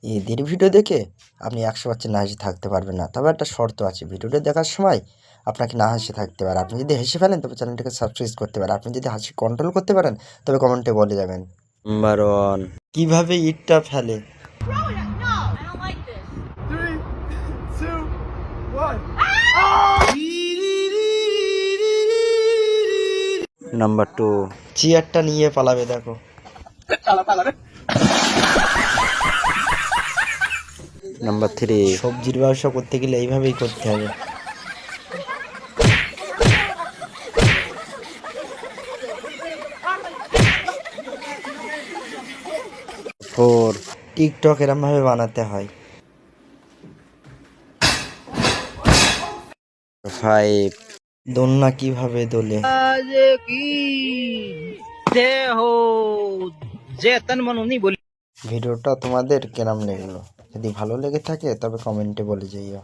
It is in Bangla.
ঈদের ভিডিও দেখে আপনি 100% না হেসে থাকতে পারবেন না। তবে একটা শর্ত আছে, ভিডিওটা দেখার সময় আপনাকে না হেসে থাকতে পারে। আপনি যদি হেসে ফেলেন তবে চ্যানেলটাকে সাবস্ক্রাইব করতে পারেন। আপনি যদি হাসি কন্ট্রোল করতে পারেন তবে কমেন্টে বলে যাবেন। নাম্বার 1, কিভাবে ইটটা ফেলে। I don't like this. 3, 2, 1. Number 2, চেয়ারটা নিয়ে পালাবে দেখো। নাম্বার 3, সবজির ব্যবসা করতে গেলে এইভাবেই করতে হবে। 4, টিকটক এরম ভাবে বানাতে হয়। 5, দোলনা কিভাবে দোলে। ভিডিওটা তোমাদের কেরাম লাগলো? যদি ভালো লেগে থাকে তবে কমেন্টে বলে যাইও।